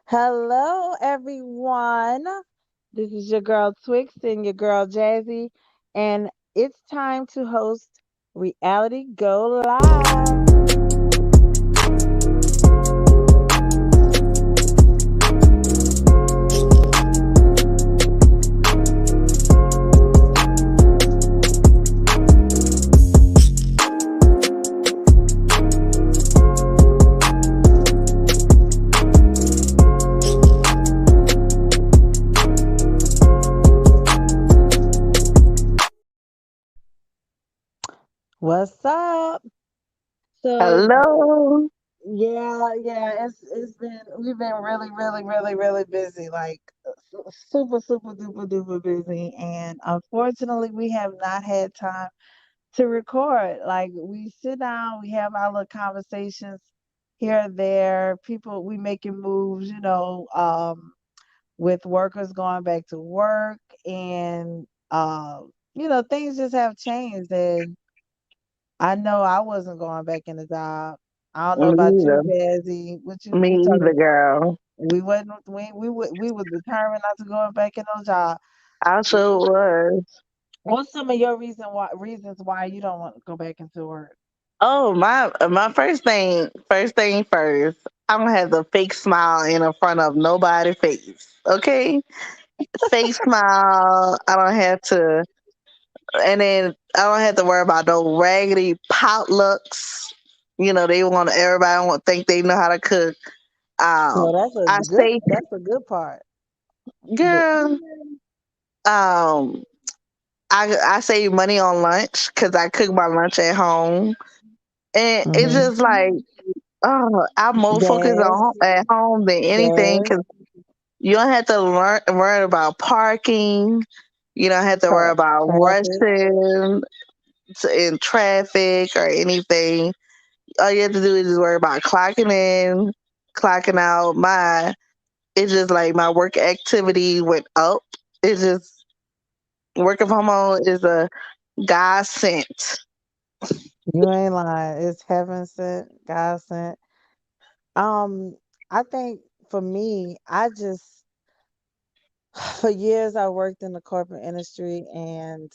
Hello, everyone. This is your girl Twix and your girl Jazzy, and it's time to host Reality Go Live. What's up? So Hello. it's been we've been really busy, like super duper duper busy, and unfortunately we have not had time to record. Like we sit down, we have our little conversations here and there. People, we making moves, with workers going back to work, and things just have changed. And I know I wasn't going back in the job. I don't know Me about you, either. Jazzy. What Me you either, talking? girl. We was determined not to go back in no job. I sure was. What's some of your reasons why you don't want to go back into work? Oh, my first thing first. I don't have the fake smile in the front of nobody's face. Okay? Fake smile. I don't have to and then I don't have to worry about no raggedy potlucks. They want everybody want to think they know how to cook. No, Um I say, that's a good part. But girl, um I save money on lunch because I cook my lunch at home, and it's hmm just like, oh, I'm more focused on gas, at home than anything gas, because you don't have to worry about parking. You don't have to worry about traffic. rushing in traffic or anything. All you have to do is just worry about clocking in, clocking out. It's just like my work activity went up. It's just working from home is a godsend. You ain't lying. It's heaven sent, God sent. Um, I think for me, I just for years I worked in the corporate industry, and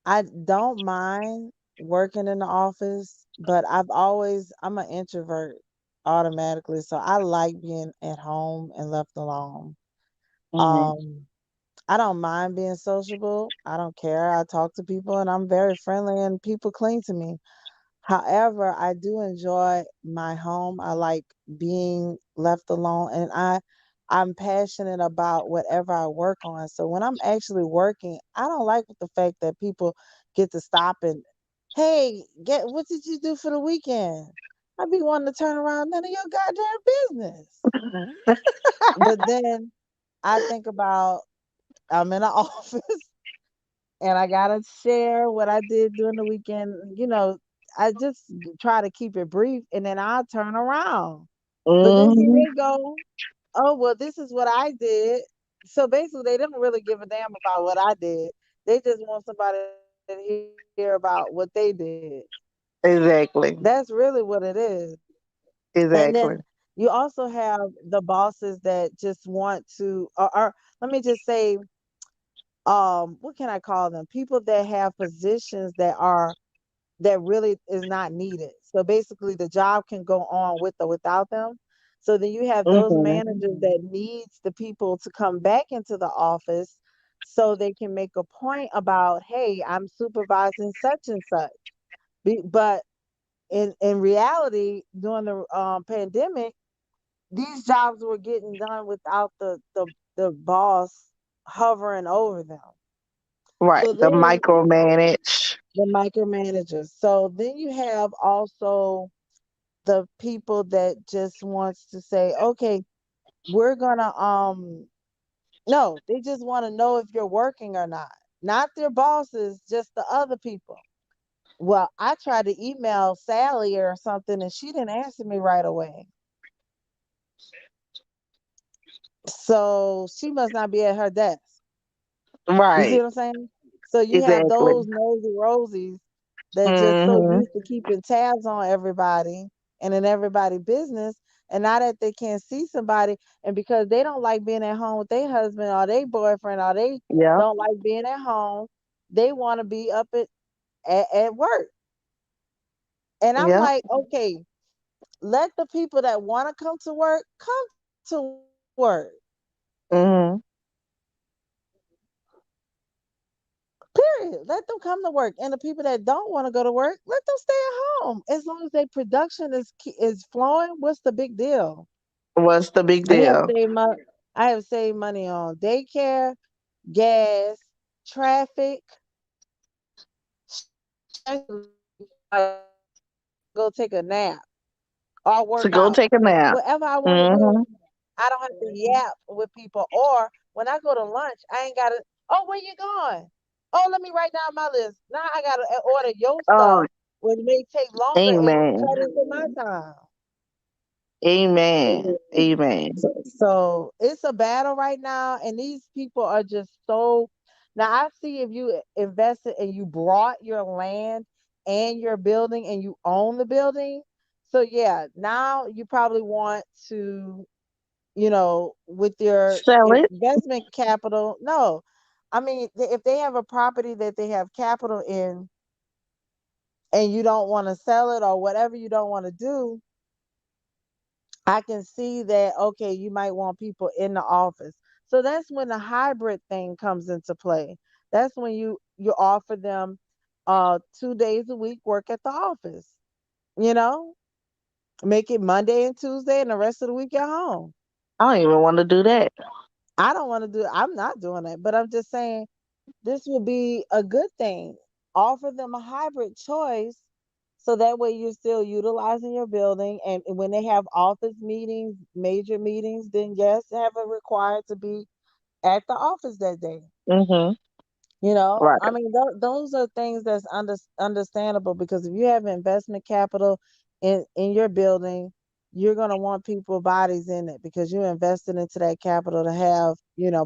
I don't mind working in the office, but I'm an introvert automatically, so I like being at home and left alone. Mhm. Um, I don't mind being sociable. I don't care. I talk to people and I'm very friendly and people cling to me. However, I do enjoy my home. I like being left alone, and I'm passionate about whatever I work on. So when I'm actually working, I don't like the fact that people get to stop and, hey, get what did you do for the weekend? I be wanting to turn around, none of your goddamn business. But then I think about I'm in an office and I gotta share what I did during the weekend. I just try to keep it brief, and then I'll turn around. But then here Mhm. they go. Oh well, this is what I did. So basically, they don't really give a damn about what I did. They just want somebody to hear about what they did. That's Exactly. really what it is. And then Exactly. you also have the bosses that just want to, or let me just say, what can I call them? People that have positions that really is not needed. So basically the job can go on with or without them. So then you have those Mhm. managers that needs the people to come back into the office so they can make a point about, hey, I'm supervising such and such. But in reality, during the pandemic, these jobs were getting done without the boss hovering over them. Right. So The then micromanage. the micromanagers. So then you have also the people that just wants to say, okay, we're gonna no, they just want to know if you're working or not. Not their bosses, just the other people. Well, I tried to email Sally or something and she didn't answer me right away. So she must not be at her desk. You see Right. what I'm saying? So you have Exactly. those nosy rosies that just so Mhm. used to keeping tabs on everybody and in everybody business. And now that they can't see somebody, and because they don't like being at home with their husband or their boyfriend, or they Yep. don't like being at home, they want to be up at work. And I'm Yep. like, okay, let the people that want to come to work come to work. Mhm. Period. Let them come to work. And the people that don't want to go to work, let them stay at home. As long as their production is flowing, what's the big deal? What's the big I have deal? saved my I have saved money on daycare, gas, traffic, stress relief, like go take a nap or To work go out. take a nap. Whatever I want to do, Mhm. I don't have to yap with people. Or when I go to lunch, I ain't gotta, oh, where you going? Oh, let me write down my list. Now I gotta order your Oh, stuff, which may take longer and amen. cut into my time. Amen. Amen. So it's a battle right now, and these people are just so. Now I see if you invested and you brought your land and your building and you own the building. So yeah, now you probably want to, with your Sell it. investment capital. No, I mean, if they have a property that they have capital in and you don't want to sell it or whatever you don't want to do, I can see that, okay, you might want people in the office. So that's when the hybrid thing comes into play. That's when you offer them 2 days a week work at the office, you know? Make it Monday and Tuesday and the rest of the week at home. I don't even want to do that. I don't want to do I'm not doing that, but I'm just saying this would be a good thing. Offer them a hybrid choice so that way you're still utilizing your building. And when they have office meetings, major meetings, then yes, have it required to be at the office that day. Mhm. Right. I mean, those are things that's understandable because if you have investment capital in your building, you're going to want people bodies in it because you're investing into that capital to have,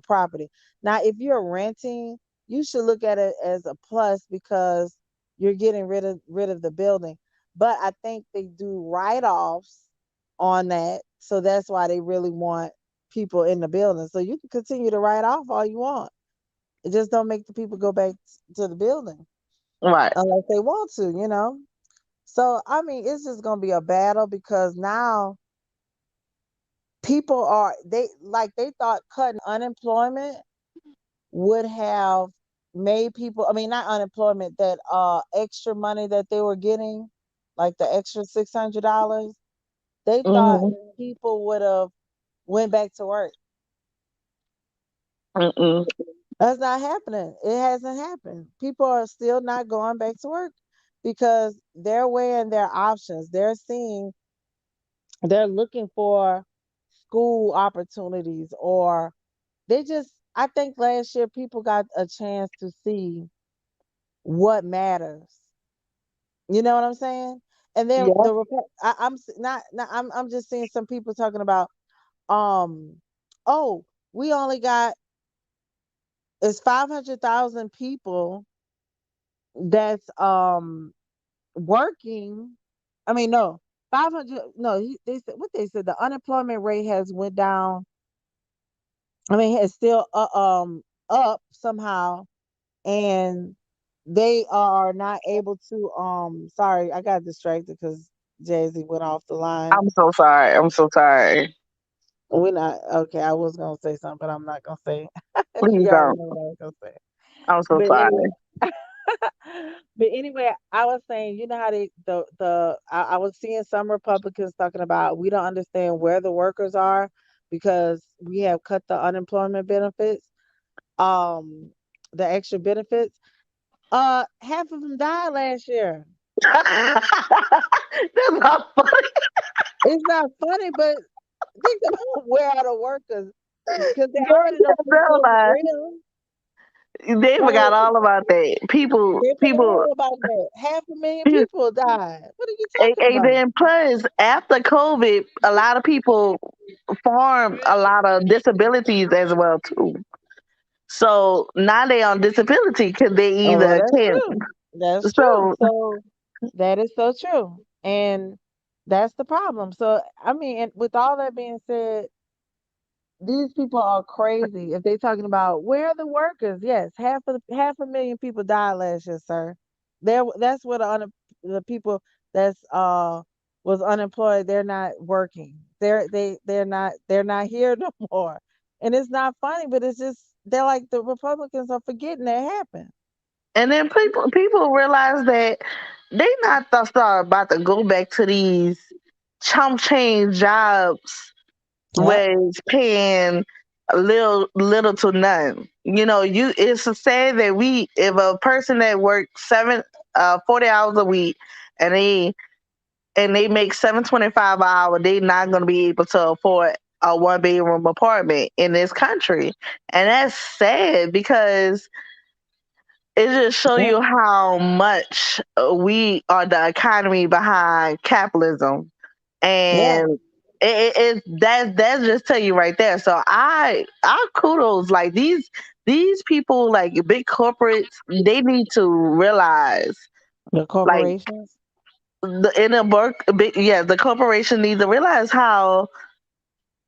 property. Now, if you're renting, you should look at it as a plus because you're getting rid of the building. But I think they do write-offs on that, so that's why they really want people in the building. So you can continue to write off all you want. It just don't make the people go back to the building Right. unless they want to. So I mean, it's just gonna be a battle because now people are they thought cutting unemployment would have made people. I mean, not unemployment, that extra money that they were getting, like the extra $600. They thought Mhm. people would have went back to work. Mm-mm. That's not happening. It hasn't happened. People are still not going back to work because they're weighing their options. They're looking for school opportunities, or I think last year people got a chance to see what matters. You know what I'm saying? And then Yeah. I'm just seeing some people talking about, um oh, we only got it's 500,000 people that's working. I mean, no, 500. No, they said what they said. The unemployment rate has went down. I mean, it's still up somehow, and they are not able to. Sorry, I got distracted because Jay Z went off the line. I'm so sorry. I'm so sorry. We're not okay. I was gonna say something, but I'm not gonna say. Please You already don't. know what I was gonna say. I'm so But sorry. anyway, but anyway, I was saying, you know how I was seeing some Republicans talking about we don't understand where the workers are because we have cut the unemployment benefits, um, the extra benefits. Half of them died last year. That's not funny. It's not funny, but think about where are the workers because they Girl, already know you food tell is lie. real, They forgot right? all about that. People, They forgot people, all about that. 500,000 people people died. What are you and, talking and about? then plus after COVID, a lot of people formed a lot of disabilities as well too. So now they on disability because they Oh, well, either that's can. true. That's true. So So that is so true. And That's the problem. So, I mean, and with all that being said, these people are crazy. If they talking about where are the workers, yes, half a million people died last year, sir. That's what the people that's was unemployed. They're not working. They're not here no more. And it's not funny, but it's just they're like the Republicans are forgetting that happened. And then people realize that they not start about to go back to these chump change jobs Yep. where it's paying a little to none. You know, you it's to say that we if a person that works 40 hours a week and they make 7.25 an hour, they not gonna be able to afford a one bedroom apartment in this country. And that's sad because it just show Yep. you how much we are the economy behind capitalism, Yeah. and that just tell you right there. So I kudos like these people like big corporates. They need to realize The like corporations. the in a work big yeah the corporation needs to realize how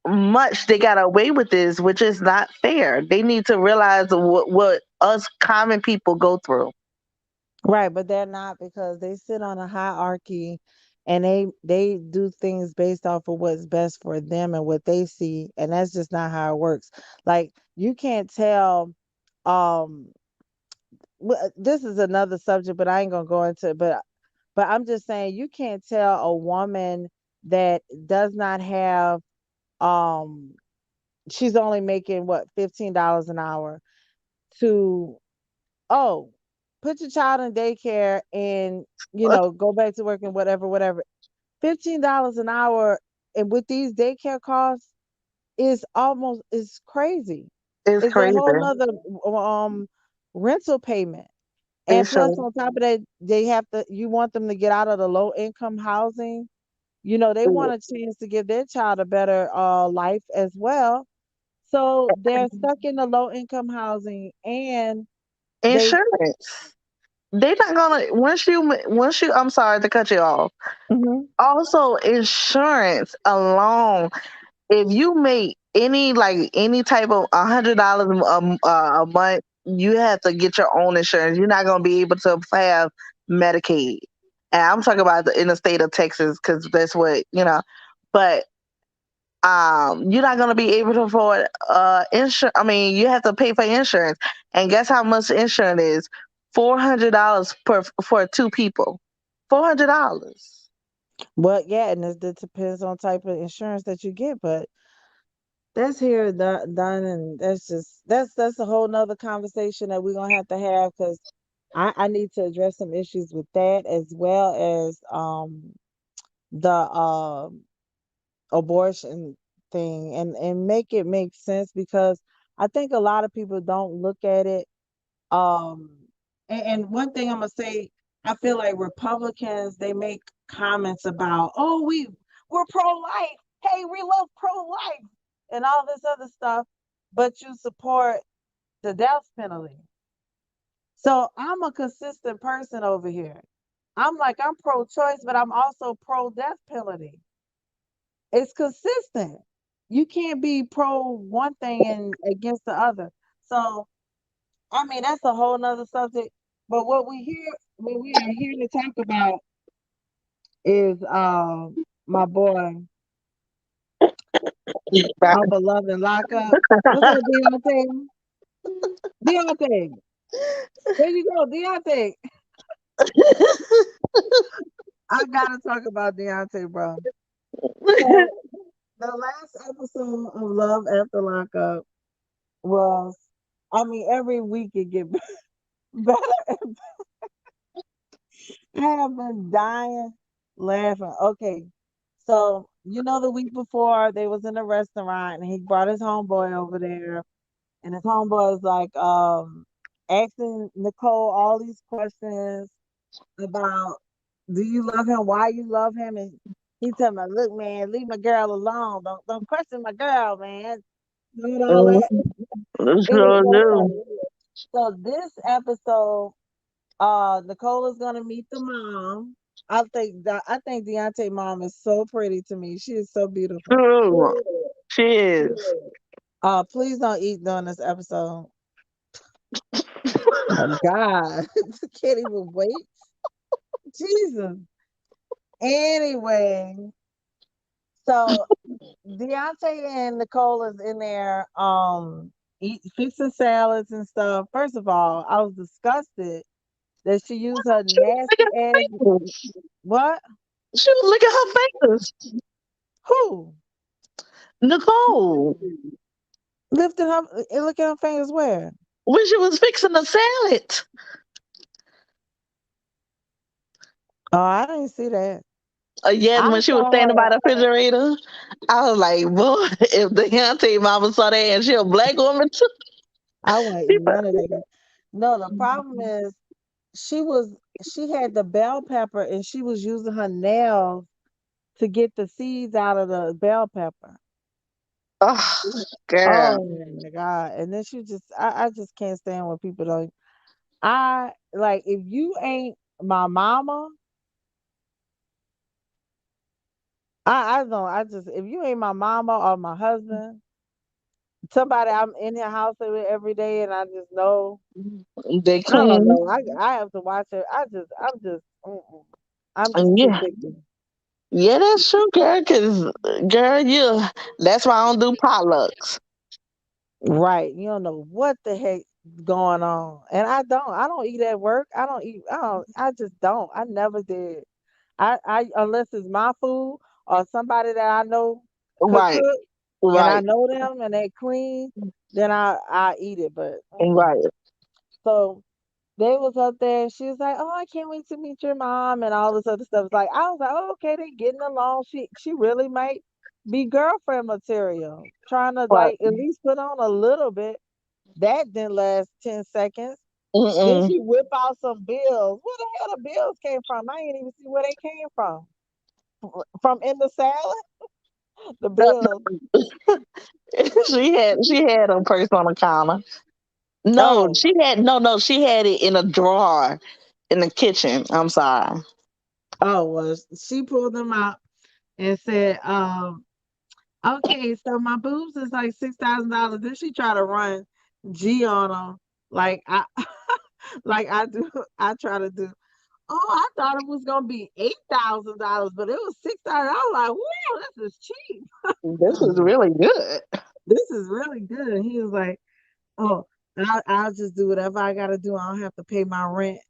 much they got away with this, which is not fair. They need to realize what us common people go through. Right, but they're not because they sit on a hierarchy and they do things based off of what's best for them and what they see, and that's just not how it works. Like you can't tell um this is another subject, but I ain't going to go into it, but I'm just saying you can't tell a woman that does not have um she's only making what $15 an hour to oh, put your child in daycare and go back to work and whatever, whatever. $15 an hour and with these daycare costs is crazy. It's It's a crazy. whole nother um rental payment. It And plus shows. on top of that, you want them to get out of the low income housing. They want a chance to give their child a better life as well. So they're stuck in the low income housing and they Insurance. They not gonna once you. I'm sorry to cut you off. Mhm. Also, insurance alone. If you make any type of $100 a month, you have to get your own insurance. You're not gonna be able to have Medicaid. And I'm talking about in the state of Texas because that's what you know. But you're not gonna be able to afford insurance. I mean, you have to pay for insurance, and guess how much insurance is? $400 per for two people. $400. Well, yeah, and it depends on type of insurance that you get, but that's here done, and that's a whole nother conversation that we're gonna have to have because I need to address some issues with that as well as the abortion thing and make it make sense because I think a lot of people don't look at it. Um, and one thing I'm gonna say, I feel like Republicans they make comments about, oh, we're pro-life. Hey, we love pro-life and all this other stuff, but you support the death penalty. So I'm a consistent person over here. I'm pro-choice, but I'm also pro-death penalty. It's consistent. You can't be pro one thing and against the other. So I mean, that's a whole nother subject. But what we are here to talk about is my boy, our beloved Lockup. What's up, Deontay? Deontay, where you go, Deontay? I gotta talk about Deontay, bro. So the last episode of Love After Lockup was, I mean, every week it get better. I have been dying laughing. Okay, so the week before they was in a restaurant and he brought his homeboy over there, and his homeboy was like asking Nicole all these questions about do you love him, why you love him, and he told me, look, man, leave my girl alone. Don't question my girl, man. Doing all that. It was Sure so do. funny. So this episode, Nicole is gonna meet the mom. I think Deontay mom is so pretty to me. She is so beautiful. True. She is. Please don't eat during this episode. Oh God, can't even wait. Jesus. Anyway, so Deontay and Nicole is in there, fixing salads and stuff. First of all, I was disgusted that she used her She was nasty licking ass. her fingers. What? She was licking her fingers. Who? Nicole, Lifting her and looking at her fingers where? when she was fixing the salad. Oh, I didn't see that. Yes, I when she was saw standing her. by the refrigerator, I was like, boy, if the auntie mama saw that and she a black woman too, I wouldn't she eat none of that. No, the problem is she was she had the bell pepper and she was using her nails to get the seeds out of the bell pepper. oh, girl. Oh my God. And then I just can't stand when people don't I like if you ain't my mama, I don't I just if you ain't my mama or my husband, somebody I'm in your house with every day and I just know They I don't clean. know. I have to watch it. I'm just And too yeah, picky. yeah, that's true, girl. Cause girl, you that's why I don't do potlucks. Right. You don't know what the heck going on. And I don't eat at work. I just don't. I never did. I unless it's my food or somebody that I know could Right, cook and I right, know them and they clean, then I eat it. But right. so they was up there and she was like, "Oh, I can't wait to meet your mom," and all this other stuff. Like I was like, "Oh, okay, they getting along." She really might be girlfriend material, trying to Right. like at least put on a little bit. That didn't last 10 seconds. Then Mm-mm. she whip out some bills. Where the hell the bills came from? I ain't even see where they came from. From in the salad, the No, bills. she had her purse on the counter. No, Oh, she had it in a drawer in the kitchen. I'm sorry. oh, well, she pulled them out and said, okay, so my boobs is like $6,000. Then she try to run G on them, like I, like I do. I try to do. Oh, I thought it was gonna be $8,000, but it was $6,000. I was like, "Wow, this is cheap. This is really good. This is really good." And he was like, "Oh, I'll just do whatever I gotta do. I don't have to pay my rent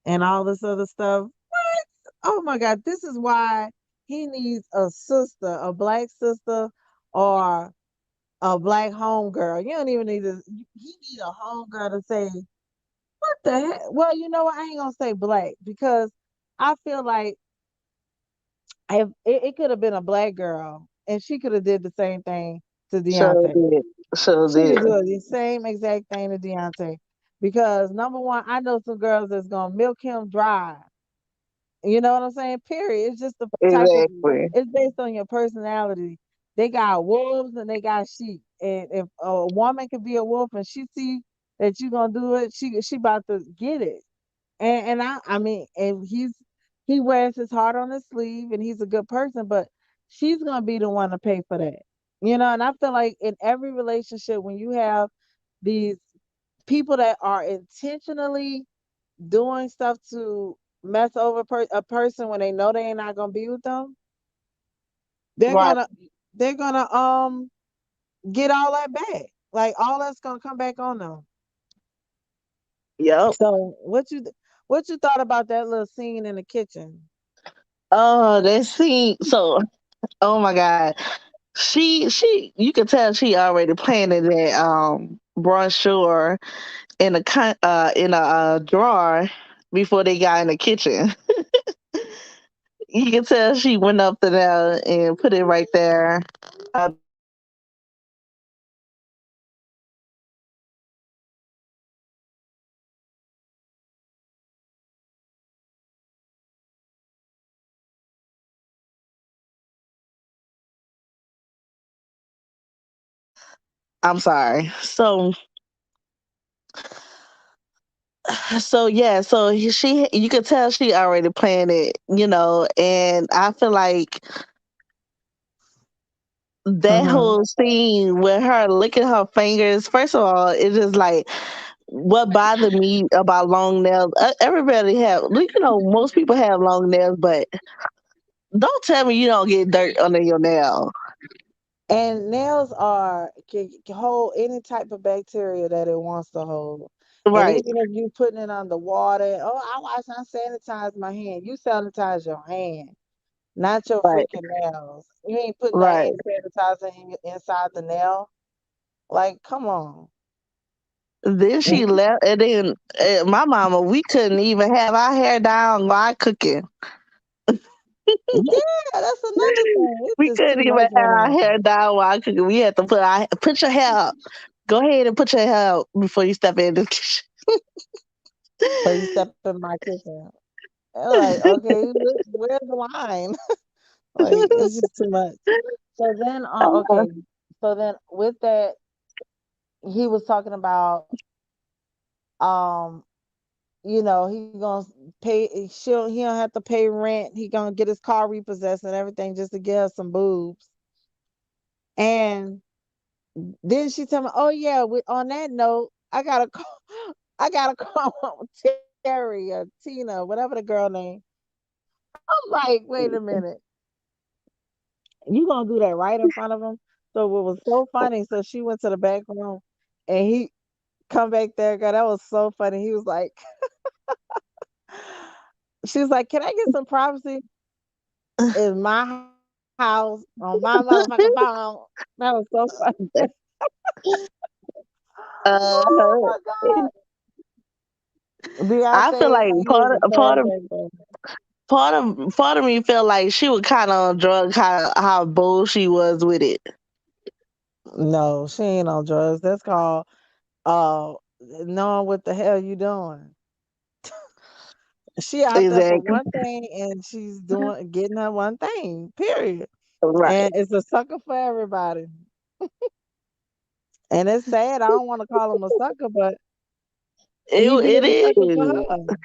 and all this other stuff." What? Oh my God, this is why he needs a sister, a black sister, or a black homegirl. You don't even need to. He need a homegirl to say, "What the heck?" Well, you know what? I ain't gonna say black because I feel like if it could have been a black girl and she could have did the same thing to Sure Deontay. did. Sure She could did. do the same exact thing to Deontay. Because number one, I know some girls that's gonna milk him dry. You know what I'm saying? Period. It's just the type of Exactly. it's based on your personality. They got wolves and they got sheep. And if a woman could be a wolf and she see that you gonna do it, she about to get it. And I mean, and he wears his heart on his sleeve and he's a good person, but she's gonna be the one to pay for that. You know, and I feel like in every relationship when you have these people that are intentionally doing stuff to mess over a person when they know they ain't not gonna be with them, they're Right. gonna they're gonna get all that back. Like all that's gonna come back on them. Yep. So what you thought about that little scene in the kitchen? Oh, that scene. So, oh my God. You could tell she already planted that brochure in a drawer before they got in the kitchen. You can tell she went up to there and put it right there. I'm sorry. So So yeah, so she you could tell she already planned it, and I feel like that Mhm. whole scene with her licking her fingers, first of all, it's just like what bothered me about long nails. Everybody have, most people have long nails, but don't tell me you don't get dirt under your nail. And nails can hold any type of bacteria that it wants to hold. And Right, even if you putting it under water, oh, I wash and sanitize my hand. You sanitize your hand, not your right, freaking nails. You ain't putting that right. hand sanitizer inside the nail. Like, come on. Then she Mhm. left, and then my mama, we couldn't even have our hair down while cooking. Yeah, that's another thing. It's We just couldn't too even much have going our on. hair down while cooking. We had to put your hair up. Go ahead and put your hair up before you step in the kitchen. So you step in my kitchen. And like, okay, where's the line? Like, it's just too much. So then, okay. So then with that, he was talking about, um, he gonna he don't have to pay rent. He gonna get his car repossessed and everything just to get her some boobs. And then she tell me, oh yeah, on that note, I gotta call, I gotta call Terry or Tina, whatever the girl name. I'm like, wait a minute, you gonna do that right in front of him? So what was so funny? So she went to the back room, and he come back there, girl. That was so funny. He was like, she was like, "Can I get some privacy? It's my house on my motherfucking phone." That was so funny. Uh, Oh my god, I feel Beyonce, like he was a part third of baby. me feel like she was kind of on drugs. How bold she was with it. No, she ain't on drugs. That's called knowing what the hell you doing. She out there for Exactly. one thing, and she's getting her one thing. Period. Right. And it's a sucker for everybody. And it's sad. I don't want to call him a sucker, but he be It a sucker for is. her.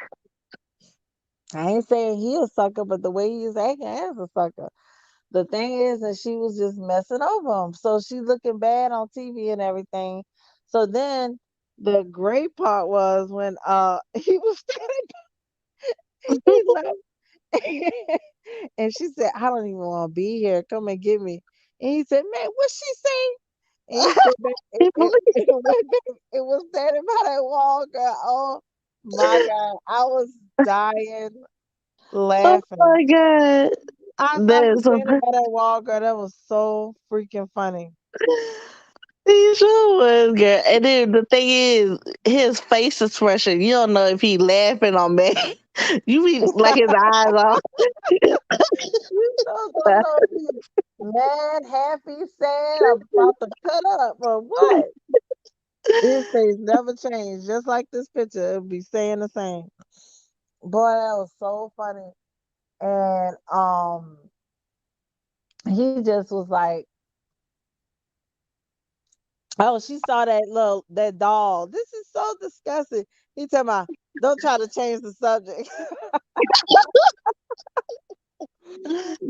I ain't saying he a sucker, but the way he's acting as a sucker. The thing is that she was just messing over him. So she's looking bad on TV and everything. So then the great part was when he was standing, he's like, and she said, I don't even want to be here. Come and get me. And he said, man, what she say? And he said, "Man, it went back. It was standing by that wall, girl. Oh my God. I was dying Oh laughing. my god, I saw him that's so. standing by that wall, girl. That was so freaking funny. He sure was, girl. And then the thing is, his face expression, you don't know if he laughing or mad. You be like his eyes off. You don't know if he's mad, happy, sad, about to cut up, or what. His face never changed, just like this picture. It'll be saying the same. Boy, that was so funny. And he just was like, oh, she saw that doll. This is so disgusting. He tell me, don't try to change the subject.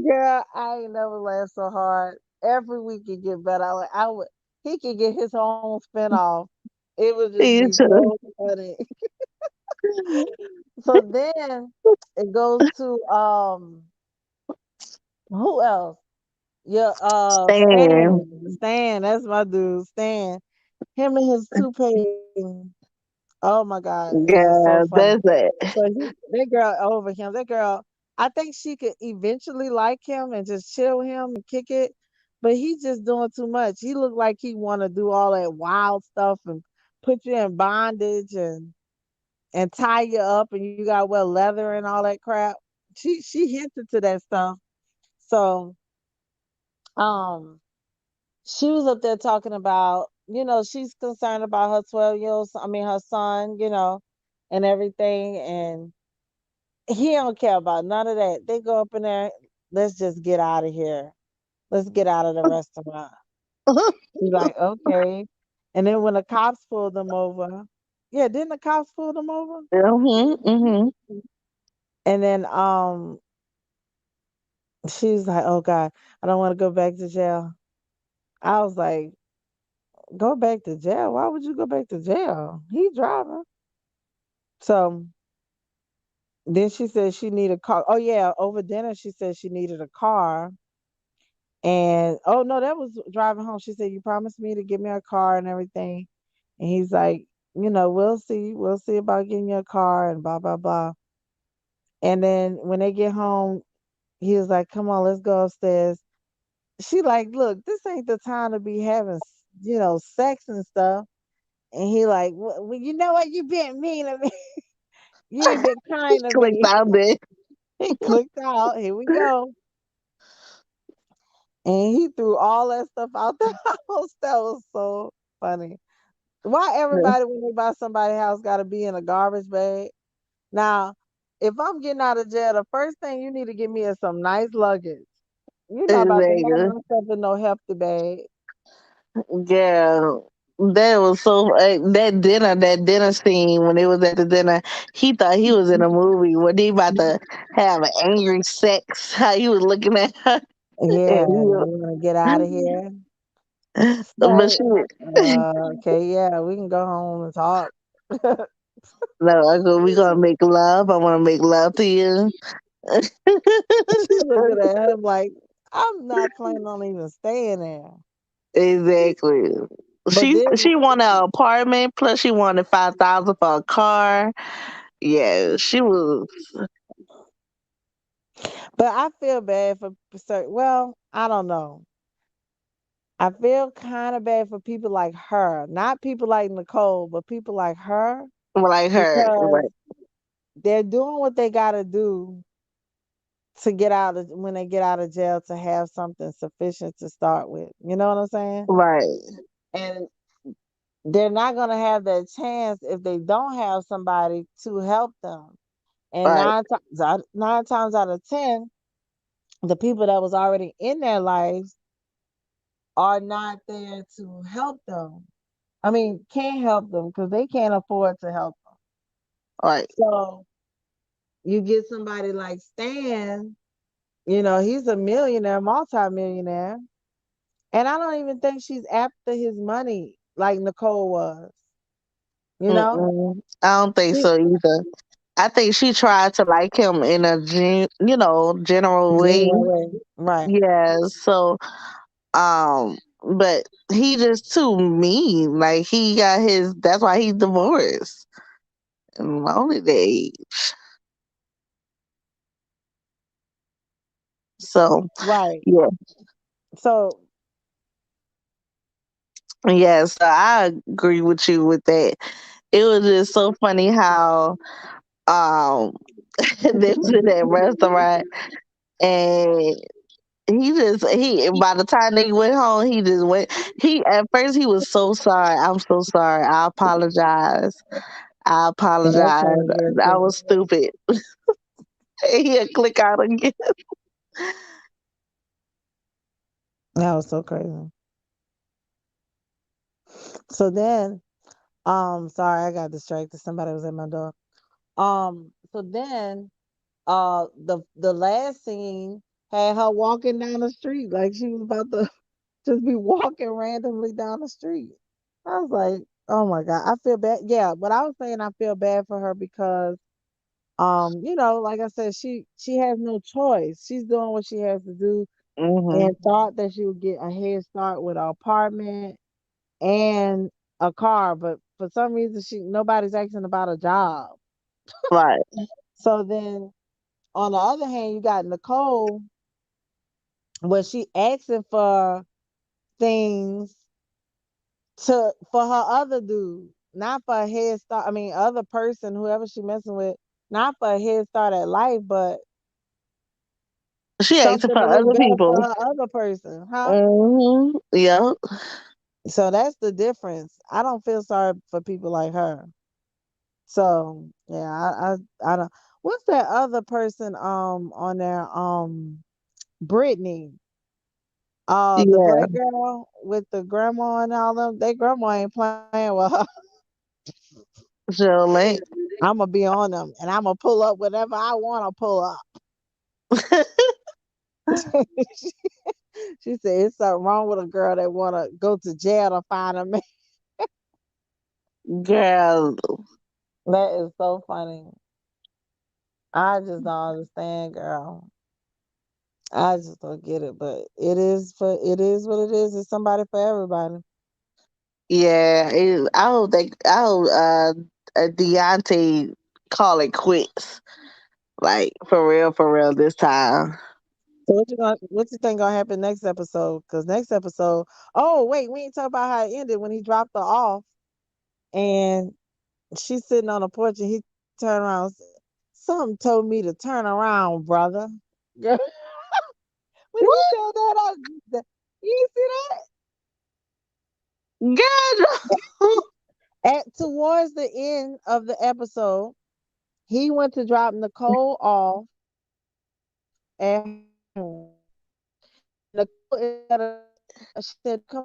Girl, I ain't never laughed so hard. Every week it get better. I would he could get his own spinoff. It would just be He so sure. funny. So then it goes to who else? Yeah, Stan. Stan. Stan, that's my dude. Stan. Him and his toupee. Oh my God, it's just so Yeah, funny. that's it. So that girl over him, that girl, I think she could eventually like him and just chill him and kick it, but he just doing too much. He looked like he want to do all that wild stuff and put you in bondage and tie you up and you got to wear leather and all that crap. She hinted to that stuff. So um she was up there talking about, she's concerned about her 12-year-old, I mean her son, and everything, and he don't care about none of that. They go up in there, let's just get out of here. Let's get out of the restaurant. He's like, okay. And then when the cops pulled them over, Yeah, didn't the cops pull them over? Mhm. Mhm. And then she's like, "Oh God, I don't want to go back to jail." I was like, "Go back to jail? Why would you go back to jail? He driving." So then she said she needed a car. Oh yeah, over dinner she said she needed a car. And oh no, that was driving home. She said, "You promised me to give me a car and everything." And he's like, "We'll see. We'll see about getting you a car and blah blah blah." And then when they get home, he was like, "Come on, let's go upstairs." She like, "Look, this ain't the time to be having, sex and stuff." And he like, "Well, you know what? You been mean to me. You ain't been kind to Clicked me." out there. He clicked out. Here we go. And he threw all that stuff out the house. That was so funny. Why everybody when they buy somebody's house got to be in a garbage bag? Now, if I'm getting out of jail, the first thing you need to give me is some nice luggage. You're not about to have Exactly. my stuff in no hefty bag. Yeah, that was so. That dinner scene when it was at the dinner, he thought he was in a movie when he about to have an angry sex. How he was looking at her, Yeah, and you want to get out of here? It's but like, she, okay, yeah, we can go home and talk. no, I go. We gonna make love. I want to make love to you. She's looking at him like, I'm not planning on even staying there. Exactly. But then, She wanted an apartment plus she wanted 5,000 for a car. Yeah, she was but I feel bad for certain. Well, I don't know. I feel kind of bad for people like her, not people like Nicole, but people like her like her. because Right. they're doing what they got to do to get out of when they get out of jail to have something sufficient to start with. You know what I'm saying? Right. And they're not going to have that chance if they don't have somebody to help them. And Right. nine times out of 10, the people that was already in their lives are not there to help them. I mean, can't help them because they can't afford to help them. Right. So you get somebody like Stan, he's a millionaire, multimillionaire. And I don't even think she's after his money like Nicole was, you know? Mm-mm. I don't think She so either. I think she tried to like him in a general way. right. Yeah. So but he just too mean. Like he got his. That's why he's divorced. And only the age. So Right. yeah. So Yeah, so I agree with you with that. It was just so funny how um they was in that restaurant and he by the time they went home he just went he at first he was so sorry. I'm so sorry. I apologize. I that's apologize. so I aggressive. was stupid. He'll click out again. That was so crazy. So then, sorry, I got distracted. Somebody was at my door. So then, the last scene had her walking down the street like she was about to just be walking randomly down the street. I was like, oh my God, I feel bad. Yeah, but I was saying I feel bad for her because like I said, she has no choice. She's doing what she has to do Hmm. and thought that she would get a head start with an apartment and a car, but for some reason nobody's asking about a job. Right. So then on the other hand, you got Nicole where she asking for things to for her other dude, not for a head start. I mean, other person, whoever she messing with, not for a head start at life, but She asking something for to look other better for people. her other person, huh? Yeah. So that's the difference. I don't feel sorry for people like her. So yeah, I don't. What's that other person on there? Brittany. The Yeah. black girl with the grandma and all them. They grandma ain't playing with her. Surely. I'm gonna be on them, and I'm gonna pull up whenever I want to pull up. She said, "It's something wrong with a girl that wanna go to jail to find a man." Girl, That is so funny. I just don't understand, girl. I just don't get it, but it is what it is. It's somebody for everybody. yeah, I hope Deontay call it quits. Like for real this time. So what you think gonna happen next episode? Because next episode, oh wait, we ain't talk about how it ended when he dropped her off and she's sitting on the porch and he turned around. Something told me to turn around, brother. Girl, when he What? said that, you see Girl, that? At towards the end of the episode, he went to drop Nicole off at home, and Nicole instead of she said, "Come outside,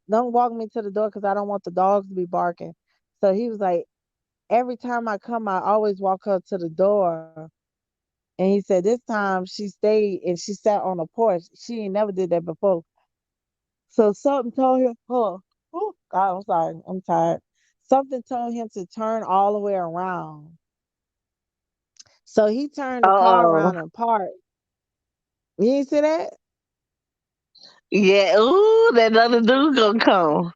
don't walk me to the door because I don't want the dogs to be barking." So he was like, "Every time I come, I always walk her to the door." And he said this time she stayed and she sat on the porch. She ain't never did that before. So something told him, oh God, I'm sorry, I'm tired. Something told him to turn all the way around. So he turned the car oh around and parked. You ain't see that? yeah, ooh, that other dude gonna come.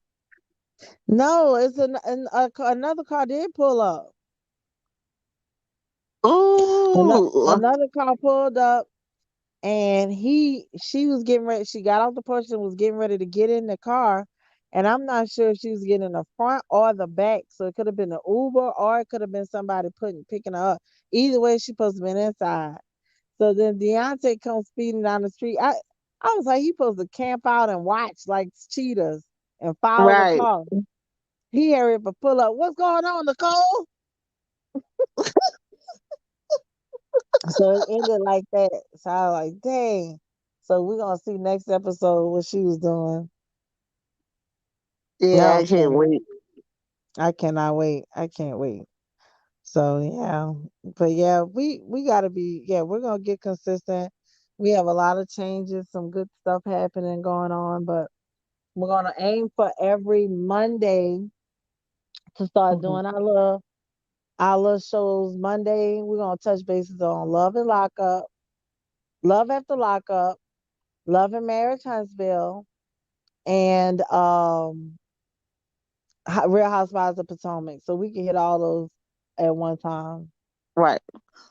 No, it's another car did pull up. Ooh, Another car pulled up and she was getting ready. She got off the porch and was getting ready to get in the car. And I'm not sure if she was getting in the front or the back. So it could have been an Uber or it could have been somebody picking her up. Either way, she supposed to be inside. So then Deontay comes speeding down the street. I was like, he supposed to camp out and watch like cheetahs and follow the right. car. He hurry up and pull up. What's going on, Nicole? So it ended like that. So I was like, dang. So we're gonna see next episode what she was doing. That Yeah, I was can't funny. wait. I cannot wait. I can't wait. So yeah. But yeah, we gotta be we're gonna get consistent. We have a lot of changes, some good stuff happening going on, but we're gonna aim for every Monday to start Mhm. doing our little shows. Monday, we're gonna touch bases on Love and Lockup, Love After Lockup, Love and Marriage Huntsville, and Real Housewives of Potomac. So we can hit all those at one time. Right.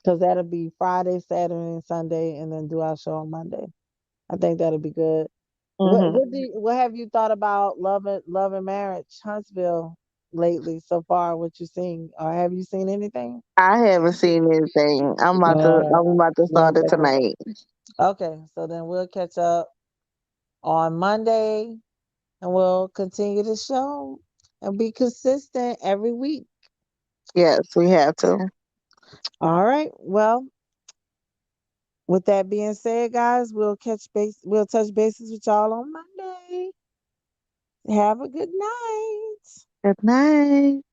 Because that'll be Friday, Saturday, and Sunday, and then do our show on Monday. I think that'll be good. Hmm. What have you thought about Love and Marriage Huntsville lately so far? What you seen, or have you seen anything? I haven't seen anything. Uh, I'm about to we'll start it catch up. tonight. Okay, so then we'll catch up on Monday, and we'll continue the show and be consistent every week. Yes, we have to. All right. Well, with that being said, guys, we'll touch bases with y'all on Monday. Have a good night. Good night.